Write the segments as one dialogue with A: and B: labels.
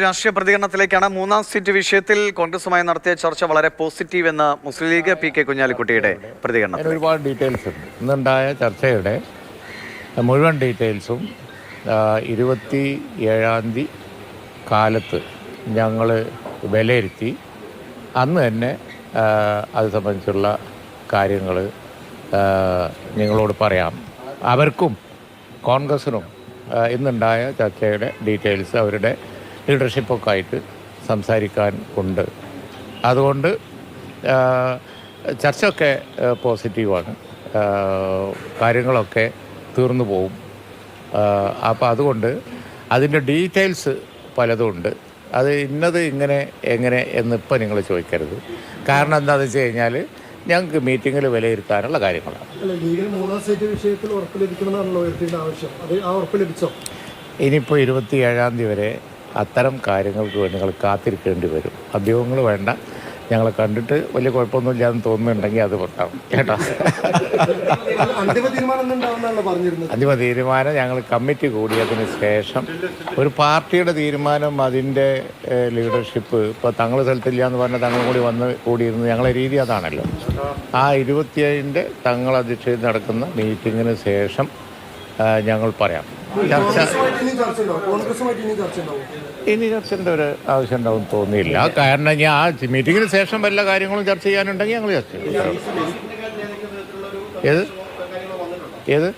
A: രാഷ്ട്രീയ പ്രതികരണത്തിലേക്കാണ്. മൂന്നാം സീറ്റ് വിഷയത്തിൽ കോൺഗ്രസുമായി നടത്തിയ ചർച്ച വളരെ പോസിറ്റീവ് എന്ന മുസ്ലിം ലീഗ് പി കെ കുഞ്ഞാലിക്കുട്ടിയുടെ പ്രതികരണം.
B: ഒരുപാട് ഡീറ്റെയിൽസ് ഉണ്ട്. ഇന്നുണ്ടായ ചർച്ചയുടെ മുഴുവൻ ഡീറ്റെയിൽസും 27-ാം തീയതി കാലത്ത് ഞങ്ങൾ വിലയിരുത്തി അന്ന് തന്നെ അത് സംബന്ധിച്ചുള്ള കാര്യങ്ങൾ നിങ്ങളോട് പറയാം. അവർക്കും കോൺഗ്രസിനും ഇന്നുണ്ടായ ചർച്ചയുടെ ഡീറ്റെയിൽസ് അവരുടെ ലീഡർഷിപ്പൊക്കെ ആയിട്ട് സംസാരിക്കാൻ ഉണ്ട്. അതുകൊണ്ട് ചർച്ചയൊക്കെ പോസിറ്റീവാണ്, കാര്യങ്ങളൊക്കെ തീർന്നു പോവും. അപ്പോൾ അതുകൊണ്ട് അതിൻ്റെ ഡീറ്റെയിൽസ് പലതും ഉണ്ട്. അത് ഇന്നത് ഇങ്ങനെ എങ്ങനെ എന്നിപ്പോൾ നിങ്ങൾ ചോദിക്കരുത്. കാരണം എന്താണെന്ന് വെച്ച് കഴിഞ്ഞാൽ ഞങ്ങൾക്ക് മീറ്റിങ്ങിൽ വിലയിരുത്താനുള്ള കാര്യങ്ങളാണ്. ഇനിയിപ്പോൾ 27-ാം തീയതി വരെ അത്തരം കാര്യങ്ങൾക്ക് വേണ്ടി നിങ്ങൾ കാത്തിരിക്കേണ്ടി വരും. അഭ്യൂഹങ്ങൾ വേണ്ട. ഞങ്ങളെ കണ്ടിട്ട് വലിയ കുഴപ്പമൊന്നുമില്ലാന്ന് തോന്നുന്നുണ്ടെങ്കിൽ അത് പറയാം കേട്ടോ. അന്തിമ തീരുമാനം ഞങ്ങൾ കമ്മിറ്റി കൂടിയതിന് ശേഷം ഒരു പാർട്ടിയുടെ തീരുമാനം, അതിൻ്റെ ലീഡർഷിപ്പ് ഇപ്പോൾ തങ്ങൾ സ്ഥലത്തില്ല എന്ന് പറഞ്ഞാൽ തങ്ങൾ കൂടി വന്ന് കൂടിയിരുന്നത് ഞങ്ങളെ രീതി അതാണല്ലോ. ആ 27-ൻ്റെ തങ്ങൾ അധ്യക്ഷതയിൽ നടക്കുന്ന മീറ്റിങ്ങിന് ശേഷം ഞങ്ങൾ പറയാം. ഇനി ചർച്ചയുടെ ഒരു ആവശ്യം ഉണ്ടാവും തോന്നിയില്ല. കാരണം ഞാൻ ആ മീറ്റിങ്ങിന് ശേഷം വല്ല കാര്യങ്ങളും ചർച്ച ചെയ്യാനുണ്ടെങ്കിൽ ഞങ്ങൾ ചർച്ച ചെയ്യും. ഏത്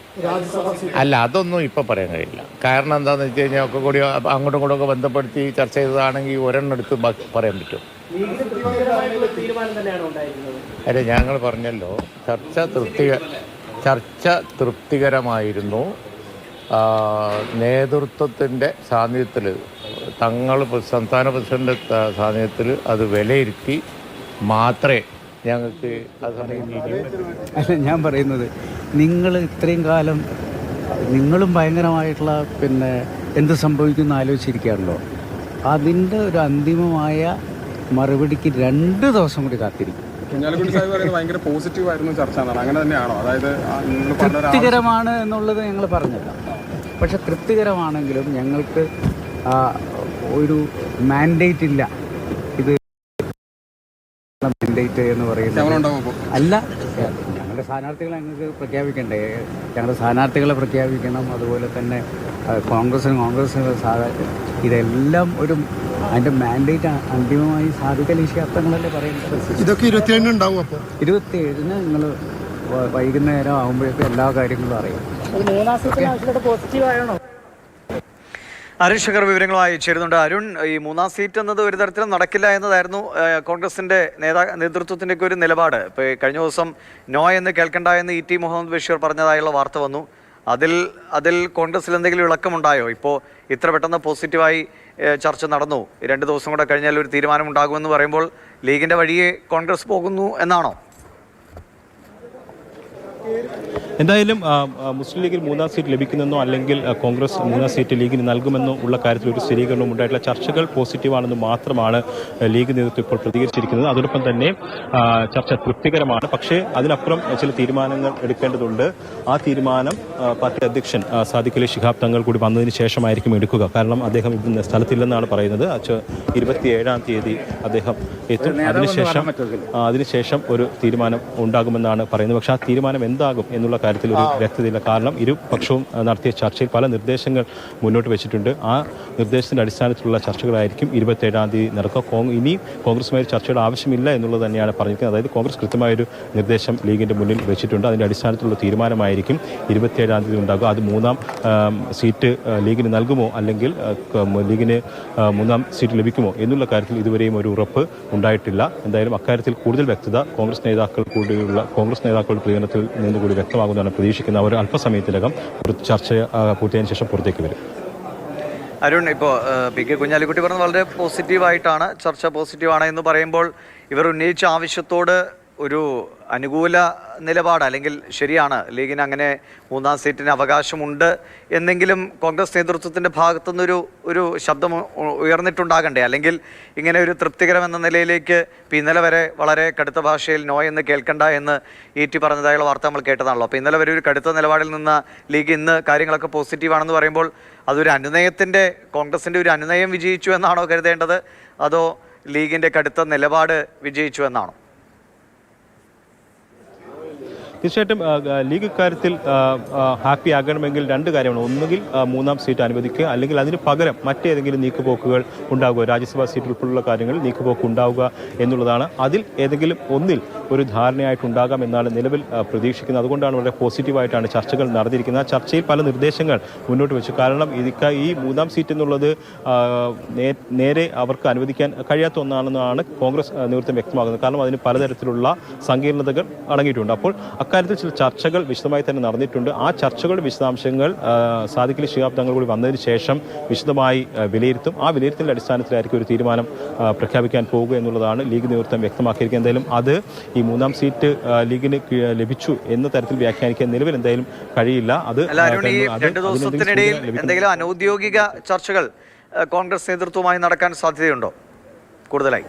B: അല്ല, അതൊന്നും ഇപ്പം പറയാൻ കഴിയില്ല. കാരണം എന്താണെന്ന് വെച്ച് കഴിഞ്ഞാൽ ഒക്കെ കൂടി അങ്ങോട്ടും ഇങ്ങോട്ടും ഒക്കെ ബന്ധപ്പെടുത്തി ചർച്ച ചെയ്തതാണെങ്കിൽ ഒരെണ്ണം എടുത്ത് പറയാൻ പറ്റും. അല്ല, ഞങ്ങൾ പറഞ്ഞല്ലോ ചർച്ച തൃപ്തികരമായിരുന്നു. നേതൃത്വത്തിൻ്റെ സാന്നിധ്യത്തിൽ, തങ്ങൾ സംസ്ഥാന പ്രസിഡന്റ് സാന്നിധ്യത്തിൽ അത് വിലയിരുത്തി മാത്രമേ ഞങ്ങൾക്ക് അത്
C: അല്ല, ഞാൻ പറയുന്നത് നിങ്ങൾ ഇത്രയും കാലം നിങ്ങളും ഭയങ്കരമായിട്ടുള്ള എന്ത് സംഭവിക്കുമെന്ന് ആലോചിച്ചിരിക്കുകയാണല്ലോ. അതിൻ്റെ ഒരു അന്തിമമായ മറുപടിക്ക് 2 ദിവസം കൂടി കാത്തിരിക്കും. തൃപ്തികരമാണ് എന്നുള്ളത് ഞങ്ങൾ പറഞ്ഞില്ല. പക്ഷെ തൃപ്തികരമാണെങ്കിലും ഞങ്ങൾക്ക് ഒരു മാൻഡേറ്റ് ഇല്ല. ഇത് മാൻഡേറ്റ് എന്ന് പറയുന്നത് അല്ല. ഞങ്ങളുടെ സ്ഥാനാർത്ഥികളെ ഞങ്ങൾക്ക് പ്രഖ്യാപിക്കണ്ടേ? ഞങ്ങളുടെ സ്ഥാനാർത്ഥികളെ പ്രഖ്യാപിക്കണം. അതുപോലെ തന്നെ കോൺഗ്രസിന് ഇതെല്ലാം ഒരു അതിൻ്റെ മാൻഡേറ്റ് അന്തിമമായി സാധിക്കൽ ഈ ശാസ്ത്രങ്ങളല്ലേ പറയുന്നത്.
D: ഇതൊക്കെ 27 ഉണ്ടാവും. അപ്പോൾ
C: 27-ന് നിങ്ങൾ വൈകുന്നേരം ആകുമ്പോഴേക്കും എല്ലാ കാര്യങ്ങളും അറിയാം.
A: അരുൺ ശങ്കർ വിവരങ്ങളുമായി ചേരുന്നുണ്ട്. അരുൺ, ഈ മൂന്നാം സീറ്റ് എന്നത് ഒരു തരത്തിലും നടക്കില്ല എന്നതായിരുന്നു കോൺഗ്രസിന്റെ നേതൃത്വത്തിന്റെ ഒരു നിലപാട്. ഇപ്പോൾ കഴിഞ്ഞ ദിവസം നോ എന്ന് കേൾക്കണ്ട എന്ന് ഇ ടി മുഹമ്മദ് ബഷീർ പറഞ്ഞതായുള്ള വാർത്ത വന്നു. അതിൽ കോൺഗ്രസിൽ എന്തെങ്കിലും ഇളക്കമുണ്ടായോ? ഇപ്പോൾ ഇത്ര പെട്ടെന്ന് പോസിറ്റീവായി ചർച്ച നടന്നു, 2 ദിവസം കൂടെ കഴിഞ്ഞാൽ ഒരു തീരുമാനം ഉണ്ടാകുമെന്ന് പറയുമ്പോൾ ലീഗിന്റെ വഴിയെ കോൺഗ്രസ് പോകുന്നു എന്നാണോ?
E: എന്തായാലും മുസ്ലിം ലീഗിൽ 3-ാം സീറ്റ് ലഭിക്കുമെന്നോ അല്ലെങ്കിൽ കോൺഗ്രസ് 3-ാം സീറ്റ് ലീഗിന് നൽകുമെന്നോ ഉള്ള കാര്യത്തിൽ ഒരു സ്ഥിരീകരണവും ഉണ്ടായിട്ടുള്ള ചർച്ചകൾ പോസിറ്റീവാണെന്ന് മാത്രമാണ് ലീഗ് നേതൃത്വം ഇപ്പോൾ പ്രതികരിച്ചിരിക്കുന്നത്. അതോടൊപ്പം തന്നെ ചർച്ച തൃപ്തികരമാണ്. പക്ഷേ അതിനപ്പുറം ചില തീരുമാനങ്ങൾ എടുക്കേണ്ടതുണ്ട്. ആ തീരുമാനം പാർട്ടി അധ്യക്ഷൻ സാദിഖ് അലി ശിഹാബ് തങ്ങൾ കൂടി വന്നതിന് ശേഷമായിരിക്കും എടുക്കുക. കാരണം അദ്ദേഹം ഇന്ന് സ്ഥലത്തില്ലെന്നാണ് പറയുന്നത്. 27-ാം തീയതി അദ്ദേഹം എത്തും. അതിനുശേഷം ഒരു തീരുമാനം ഉണ്ടാകുമെന്നാണ് പറയുന്നത്. പക്ഷേ ആ തീരുമാനം എന്താകും എന്നുള്ള കാര്യത്തിൽ ഒരു വ്യക്തതയില്ല. കാരണം ഇരുപക്ഷവും നടത്തിയ ചർച്ചയിൽ പല നിർദ്ദേശങ്ങൾ മുന്നോട്ട് വെച്ചിട്ടുണ്ട്. ആ നിർദ്ദേശത്തിന്റെ അടിസ്ഥാനത്തിലുള്ള ചർച്ചകളായിരിക്കും 27-ാം തീയതി നടക്കുക. ഇനിയും കോൺഗ്രസുമായി ചർച്ചയുടെ ആവശ്യമില്ല എന്നുള്ളത് തന്നെയാണ് പറഞ്ഞിരിക്കുന്നത്. അതായത് കോൺഗ്രസ് കൃത്യമായൊരു നിർദ്ദേശം ലീഗിന്റെ മുന്നിൽ വെച്ചിട്ടുണ്ട്. അതിന്റെ അടിസ്ഥാനത്തിലുള്ള തീരുമാനമായിരിക്കും 27-ാം തീയതി ഉണ്ടാകുക. അത് 3-ാം സീറ്റ് ലീഗിന് നൽകുമോ അല്ലെങ്കിൽ ലീഗിന് 3-ാം സീറ്റ് ലഭിക്കുമോ എന്നുള്ള കാര്യത്തിൽ ഇതുവരെയും ഒരു ഉറപ്പ് ഉണ്ടായിട്ടില്ല. എന്തായാലും അക്കാര്യത്തിൽ കൂടുതൽ വ്യക്തത കോൺഗ്രസ് നേതാക്കളുടെ പ്രതികരണത്തിൽ നിന്നുകൂടി വ്യക്തമാകുന്നതാണ് പ്രതീക്ഷിക്കുന്നത്. അവർ അല്പസമയത്തിനകം ചർച്ച പൂർത്തിയായതിനു ശേഷം പുറത്തേക്ക് വരും.
A: അരുൺ, ഇപ്പോൾ പി കെ കുഞ്ഞാലിക്കുട്ടി പറഞ്ഞത് വളരെ പോസിറ്റീവായിട്ടാണ്, ചർച്ച പോസിറ്റീവാണ് എന്ന് പറയുമ്പോൾ ഇവർ ഉന്നയിച്ച ആവശ്യത്തോട് ഒരു അനുകൂല നിലപാട്, അല്ലെങ്കിൽ ശരിയാണ് ലീഗിന് അങ്ങനെ 3-ാം സീറ്റിന് അവകാശമുണ്ട് എന്നെങ്കിലും കോൺഗ്രസ് നേതൃത്വത്തിൻ്റെ ഭാഗത്തുനിന്നൊരു ഒരു ശബ്ദം ഉയർന്നിട്ടുണ്ടാകണ്ടേ? അല്ലെങ്കിൽ ഇങ്ങനെ ഒരു തൃപ്തികരമെന്ന നിലയിലേക്ക് ഇന്നലെ വരെ വളരെ കടുത്ത ഭാഷയിൽ നോ എന്ന് കേൾക്കണ്ട എന്ന് ET പറഞ്ഞതായുള്ള വാർത്ത നമ്മൾ കേട്ടതാണല്ലോ. അപ്പോൾ ഇന്നലെ വരെ ഒരു കടുത്ത നിലപാടിൽ നിന്ന് ലീഗ് ഇന്ന് കാര്യങ്ങളൊക്കെ പോസിറ്റീവാണെന്ന് പറയുമ്പോൾ അതൊരു അനുനയത്തിൻ്റെ, കോൺഗ്രസിൻ്റെ ഒരു അനുനയം വിജയിച്ചു എന്നാണോ കരുതേണ്ടത്, അതോ ലീഗിൻ്റെ കടുത്ത നിലപാട് വിജയിച്ചു എന്നാണോ?
E: തീർച്ചയായിട്ടും ലീഗ് ഇക്കാര്യത്തിൽ ഹാപ്പി ആകണമെങ്കിൽ രണ്ട് കാര്യമാണ്. ഒന്നുകിൽ 3-ാം സീറ്റ് അനുവദിക്കുക, അല്ലെങ്കിൽ അതിന് പകരം മറ്റേതെങ്കിലും നീക്കുപോക്കുകൾ ഉണ്ടാവുക, രാജ്യസഭാ സീറ്റ് ഉൾപ്പെടെയുള്ള കാര്യങ്ങളിൽ നീക്കുപോക്ക് ഉണ്ടാവുക എന്നുള്ളതാണ്. അതിൽ ഏതെങ്കിലും ഒന്നിൽ ഒരു ധാരണയായിട്ടുണ്ടാകാം എന്നാണ് നിലവിൽ പ്രതീക്ഷിക്കുന്നത്. അതുകൊണ്ടാണ് വളരെ പോസിറ്റീവായിട്ടാണ് ചർച്ചകൾ നടന്നിരിക്കുന്നത്. ആ ചർച്ചയിൽ പല നിർദ്ദേശങ്ങൾ മുന്നോട്ട് വെച്ചു. കാരണം ഈ 3-ാം സീറ്റ് എന്നുള്ളത് നേരെ അവർക്ക് അനുവദിക്കാൻ കഴിയാത്ത ഒന്നാണെന്നാണ് കോൺഗ്രസ് നേതൃത്വം വ്യക്തമാക്കുന്നത്. കാരണം അതിന് പലതരത്തിലുള്ള സങ്കീർണതകൾ അടങ്ങിയിട്ടുണ്ട്. അപ്പോൾ അക്കാര്യത്തിൽ ചില ചർച്ചകൾ വിശദമായി തന്നെ നടന്നിട്ടുണ്ട്. ആ ചർച്ചകളുടെ വിശദാംശങ്ങൾ സാദിഖ് അലി ശിഹാബ് തങ്ങൾ കൂടി വന്നതിന് ശേഷം വിശദമായി വിലയിരുത്തും. ആ വിലയിരുത്തലിൻ്റെ അടിസ്ഥാനത്തിലായിരിക്കും ഒരു തീരുമാനം പ്രഖ്യാപിക്കാൻ പോകുക എന്നുള്ളതാണ് ലീഗ് നേതൃത്വം വ്യക്തമാക്കിയിരിക്കുന്നത്. എന്തായാലും അത് ഈ 3-ാം സീറ്റ് ലീഗിന് ലഭിച്ചു എന്ന തരത്തിൽ വ്യാഖ്യാനിക്കാൻ നിലവിൽ എന്തായാലും കഴിയില്ല. അത്
A: രണ്ടു ദിവസത്തിനിടയിൽ എന്തെങ്കിലും അനൗദ്യോഗിക ചർച്ചകൾ കോൺഗ്രസ് നേതൃത്വവുമായി നടക്കാൻ സാധ്യതയുണ്ടോ കൂടുതലായി?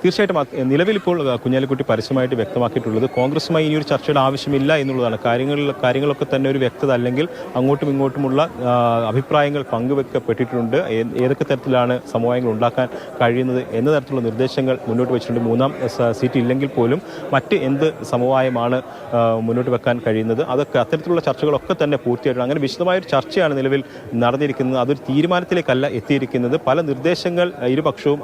E: തീർച്ചയായിട്ടും നിലവിൽ ഇപ്പോൾ കുഞ്ഞാലിക്കുട്ടി പരസ്യമായിട്ട് വ്യക്തമാക്കിയിട്ടുള്ളത് കോൺഗ്രസുമായി ഇനിയൊരു ചർച്ചയുടെ ആവശ്യമില്ല എന്നുള്ളതാണ്. കാര്യങ്ങളൊക്കെ തന്നെ ഒരു വ്യക്തത, അല്ലെങ്കിൽ അങ്ങോട്ടും ഇങ്ങോട്ടുമുള്ള അഭിപ്രായങ്ങൾ പങ്കുവെക്കപ്പെട്ടിട്ടുണ്ട്. ഏതൊക്കെ തരത്തിലാണ് സമവായങ്ങൾ ഉണ്ടാക്കാൻ കഴിയുന്നത് എന്ന തരത്തിലുള്ള നിർദ്ദേശങ്ങൾ മുന്നോട്ട് വെച്ചിട്ടുണ്ട്. 3-ാം സീറ്റ് ഇല്ലെങ്കിൽ പോലും മറ്റ് എന്ത് സമവായമാണ് മുന്നോട്ട് വെക്കാൻ കഴിയുന്നത്, അതൊക്കെ അത്തരത്തിലുള്ള ചർച്ചകളൊക്കെ തന്നെ പൂർത്തിയായിട്ടുണ്ട്. അങ്ങനെ വിശദമായൊരു ചർച്ചയാണ് നിലവിൽ നടന്നിരിക്കുന്നത്. അതൊരു തീരുമാനത്തിലേക്കല്ല എത്തിയിരിക്കുന്നത്. പല നിർദ്ദേശങ്ങൾ ഇരുപക്ഷവും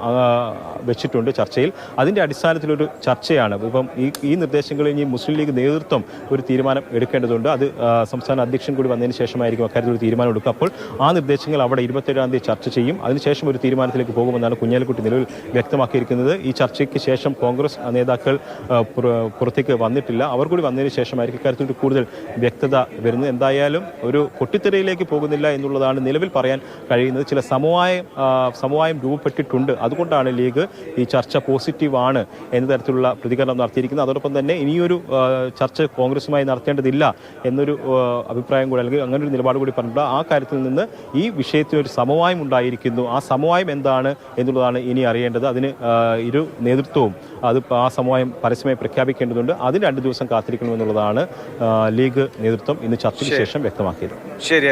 E: വെച്ചിട്ടുണ്ട് ചർച്ചയിൽ. അതിൻ്റെ അടിസ്ഥാനത്തിലൊരു ചർച്ചയാണ്. ഇപ്പം ഈ നിർദ്ദേശങ്ങളിൽ ഇനി മുസ്ലിം ലീഗ് നേതൃത്വം ഒരു തീരുമാനം എടുക്കേണ്ടതുണ്ട്. അത് സംസ്ഥാന അധ്യക്ഷൻ കൂടി വന്നതിന് ശേഷമായിരിക്കും അക്കാര്യത്തിൽ ഒരു തീരുമാനം എടുക്കുക. അപ്പോൾ ആ നിർദ്ദേശങ്ങൾ അവിടെ 27-ാം തീയതി ചർച്ച ചെയ്യും. അതിനുശേഷം ഒരു തീരുമാനത്തിലേക്ക് പോകുമെന്നാണ് കുഞ്ഞാലിക്കുട്ടി നിലവിൽ വ്യക്തമാക്കിയിരിക്കുന്നത്. ഈ ചർച്ചയ്ക്ക് ശേഷം കോൺഗ്രസ് നേതാക്കൾ പുറത്തേക്ക് വന്നിട്ടില്ല. അവർ കൂടി വന്നതിന് ശേഷമായിരിക്കും ഇക്കാര്യത്തിൽ കൂടുതൽ വ്യക്തത വരുന്നത്. എന്തായാലും ഒരു പൊട്ടിത്തെറിയിലേക്ക് പോകുന്നില്ല എന്നുള്ളതാണ് നിലവിൽ പറയാൻ കഴിയുന്നത്. ചില സമവായം രൂപപ്പെട്ടിട്ടുണ്ട്. അതുകൊണ്ടാണ് ലീഗ് ഈ ചർച്ച പോസിറ്റീവാണ് എന്ന തരത്തിലുള്ള പ്രതികരണം നടത്തിയിരിക്കുന്നത്. അതോടൊപ്പം തന്നെ ഇനിയൊരു ചർച്ച കോൺഗ്രസുമായി നടത്തേണ്ടതില്ല എന്നൊരു അഭിപ്രായം കൂടി, അല്ലെങ്കിൽ അങ്ങനെ ഒരു നിലപാട് കൂടി പറഞ്ഞിട്ടുണ്ട്. ആ കാര്യത്തിൽ നിന്ന് ഈ വിഷയത്തിനൊരു സമവായം ഉണ്ടായിരിക്കുന്നു. ആ സമവായം എന്താണ് എന്നുള്ളതാണ് ഇനി അറിയേണ്ടത്. അതിന് ഇരു നേതൃത്വവും ആ സമവായം പരസ്യമായി പ്രഖ്യാപിക്കേണ്ടതുണ്ട്. അതിന് 2 ദിവസം കാത്തിരിക്കണമെന്നുള്ളതാണ് ലീഗ് നേതൃത്വം ഇന്ന് ചർച്ചയ്ക്ക് ശേഷം വ്യക്തമാക്കിയത്.
A: ശരി.